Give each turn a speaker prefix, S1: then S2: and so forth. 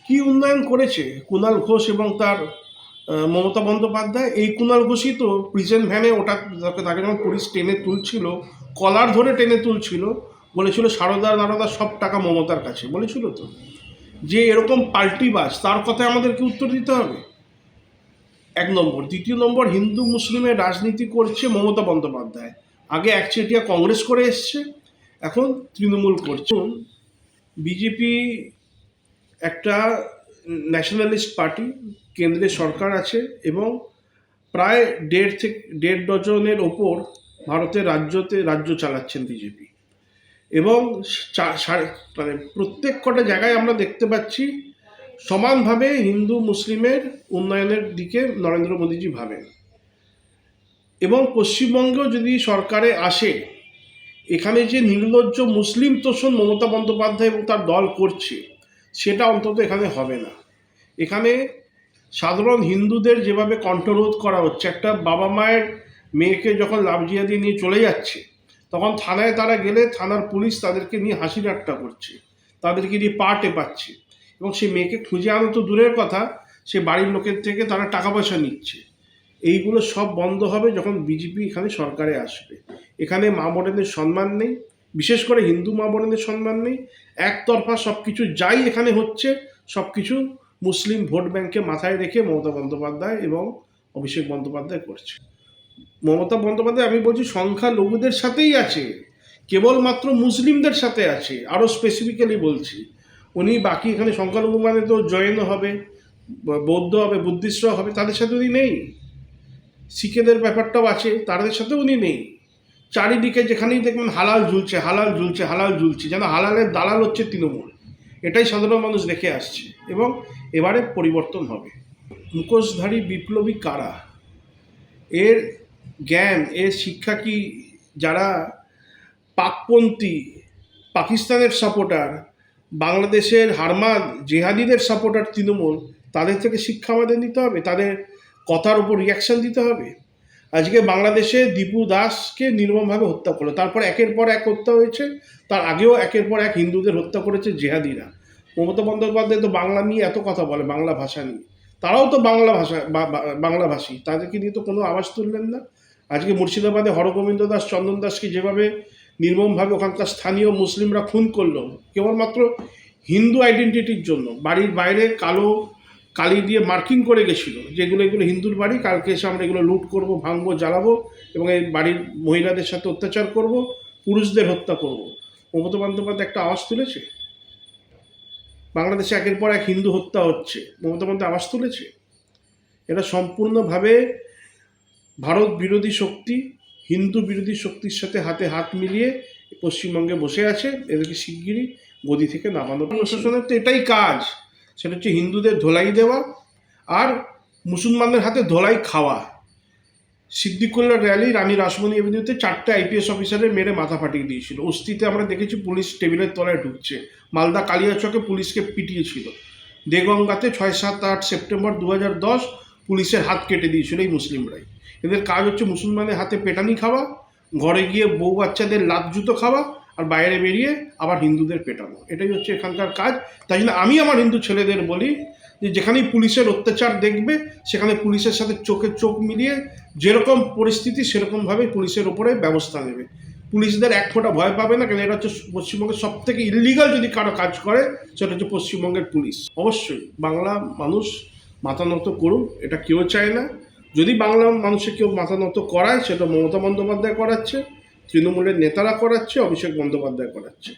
S1: কি উন্নয়ন করেছে কুণাল ঘোষ এবং তার মমতা বন্দ্যোপাধ্যায়? এই কুণাল ঘোষই তো প্রিজেন্ট ভ্যানে ওটা তাকে যখন পুলিশ টেনে তুলছিল, কলার ধরে টেনে তুলছিল, বলেছিল সারদা নারদা সব টাকা মমতার কাছে, বলেছিল তো। যে এরকম পাল্টিবাজ, তার কথায় আমাদেরকে উত্তর দিতে হবে, এক নম্বর। দ্বিতীয় নম্বর, হিন্দু মুসলিমের রাজনীতি করছে মমতা বন্দ্যোপাধ্যায়। আগে একচেটিয়া কংগ্রেস করে এসছে, এখন তৃণমূল করছে। বিজেপি একটা ন্যাশনালিস্ট পার্টি, কেন্দ্রে সরকার আছে এবং প্রায় 1.5 ডজনের ওপর ভারতের রাজ্য চালাচ্ছেন বিজেপি। এবং মানে প্রত্যেক কটা জায়গায় আমরা দেখতে পাচ্ছি সমানভাবে হিন্দু মুসলিমের উন্নয়নের দিকে নরেন্দ্র মোদীজি ভাবেন। এবং পশ্চিমবঙ্গেও যদি সরকারে আসে, এখানে যে নির্লজ্জ মুসলিম তোষণ মমতা বন্দ্যোপাধ্যায় এবং তার দল করছে, সেটা অন্তত এখানে হবে না। এখানে সাধারণ হিন্দুদের যেভাবে কণ্ঠরোধ করা হচ্ছে, একটা বাবা মায়ের মেয়েকে যখন লাভজিয়া দিয়ে নিয়ে চলে যাচ্ছে, তখন থানায় তারা গেলে থানার পুলিশ তাদেরকে নিয়ে হাসি ঠাট্টা করছে, তাদেরকে নিয়ে পা টেপাচ্ছে, এবং সে মেয়েকে খুঁজে আনো তো দূরের কথা, সে বাড়ির লোকের থেকে তারা টাকা পয়সা নিচ্ছে। এইগুলো সব বন্ধ হবে যখন বিজেপি এখানে সরকারে আসবে। এখানে মা বোনেদের সম্মান নেই, বিশেষ করে হিন্দু মা বোনেদের সম্মান নেই। একতরফা সব কিছু, যাই এখানে হচ্ছে সব কিছু মুসলিম ভোট ব্যাংকে মাথায় রেখে মমতা বন্দ্যোপাধ্যায় এবং অভিষেক বন্দ্যোপাধ্যায় করছে। মমতা বন্দ্যোপাধ্যায়, আমি বলছি, সংখ্যালঘুদের সাথেই আছে, কেবলমাত্র মুসলিমদের সাথে আছে। আরও স্পেসিফিক্যালি বলছি, উনি বাকি এখানে সংখ্যালঘু মানে তো জৈন হবে, বৌদ্ধ হবে, বুদ্ধিস্টরা হবে, তাদের সাথে উনি নেই। শিখেদের ব্যাপারটাও আছে, তাদের সাথে উনি নেই। চারিদিকে যেখানেই দেখবেন হালাল ঝুলছে, হালাল ঝুলছে, হালাল ঝুলছে, যেন হালালের দালাল হচ্ছে তৃণমূল। এটাই সাধারণ মানুষ দেখে আসছে এবং এবারে পরিবর্তন হবে। মুখোশধারী বিপ্লবী কারা? এর জ্ঞান, এর শিক্ষা কি যারা পাকপন্থী, পাকিস্তানের সাপোর্টার, বাংলাদেশের হারমাদ জেহাদিদের সাপোর্টার তৃণমূল, তাদের থেকে শিক্ষা আমাদের নিতে হবে, তাদের কথার উপর রিয়াকশান দিতে হবে? আজকে বাংলাদেশে দীপু দাসকে নির্মমভাবে হত্যা করলো, তারপর একের পর এক হত্যা হয়েছে, তার আগেও একের পর এক হিন্দুদের হত্যা করেছে জেহাদিরা। মমতা বন্দ্যোপাধ্যায় তো বাংলা নিয়ে এত কথা বলে, বাংলা ভাষা নিয়ে, তারাও তো বাংলাভাষী, তাদেরকে নিয়ে তো কোনো আওয়াজ তুললেন না। আজকে মুর্শিদাবাদে হরগোবিন্দ দাস, চন্দন দাসকে যেভাবে নির্মমভাবে ওখানকার স্থানীয় মুসলিমরা খুন করলো কেবলমাত্র হিন্দু আইডেন্টিটির জন্য, বাড়ির বাইরে কালো কালি দিয়ে মার্কিং করে গেছিলো যেগুলো এগুলো হিন্দুর বাড়ি, কালকে এসে আমরা এগুলো লুট করব, ভাঙবো, জ্বালাবো এবং এই বাড়ির মহিলাদের সাথে অত্যাচার করব, পুরুষদের হত্যা করব। মমতা বন্দ্যোপাধ্যায় একটা আওয়াজ তুলেছে? বাংলাদেশে একের পর এক হিন্দু হত্যা হচ্ছে, মমতা বন্দ্যোপাধ্যায় আওয়াজ তুলেছে? এটা সম্পূর্ণভাবে ভারত বিরোধী শক্তি, হিন্দু বিরোধী শক্তির সাথে হাতে হাত মিলিয়ে পশ্চিমবঙ্গে বসে আছে। এদেরকে শিগগিরই গদি থেকে নামানো। প্রশাসনের তো এটাই কাজ, সেটা হচ্ছে হিন্দুদের ধোলাই দেওয়া আর মুসলমানদের হাতে ধোলাই খাওয়া। সিদ্দিকুল্লাহ র্যালি রানী রাসমণি এভিনিউতে 4টে IPS অফিসারের মেরে মাথা ফাটিয়ে দিয়েছিল। অস্তিতে আমরা দেখেছি পুলিশ টেবিলের তলায় ঢুকছে। মালদা কালিয়াচকে পুলিশকে পিটিয়েছিল। দেগঙ্গাতে 6, 7, 8 সেপ্টেম্বর 2010 পুলিশের হাত কেটে দিয়েছিল এই মুসলিমরাই। এদের কাজ হচ্ছে মুসলমানের হাতে পেটানি খাওয়া, ঘরে গিয়ে বউ বাচ্চাদের লাত জুতো খাওয়া, আর বাইরে বেরিয়ে আবার হিন্দুদের পেটানো। এটাই হচ্ছে এখানকার কাজ। তাই জন্য আমি আমার হিন্দু ছেলেদের বলি যে যেখানেই পুলিশের অত্যাচার দেখবে, সেখানে পুলিশের সাথে চোখে চোখ মিলিয়ে যেরকম পরিস্থিতি সেরকমভাবে পুলিশের ওপরে ব্যবস্থা নেবে। পুলিশদের এক ফোঁটা ভয় পাবে না, কারণ এটা হচ্ছে পশ্চিমবঙ্গের সব থেকে ইলিগাল যদি কারো কাজ করে সেটা হচ্ছে পশ্চিমবঙ্গের পুলিশ। অবশ্যই বাংলা মানুষ মাথা নত করুক, এটা কেউ চায় না। যদি বাংলা মানুষের কেউ মাথা নত করায়, সেটা মমতা বন্দ্যোপাধ্যায় করাচ্ছে, তৃণমূলের নেতারা করাচ্ছে, অভিষেক বন্দ্যোপাধ্যায় করাচ্ছে।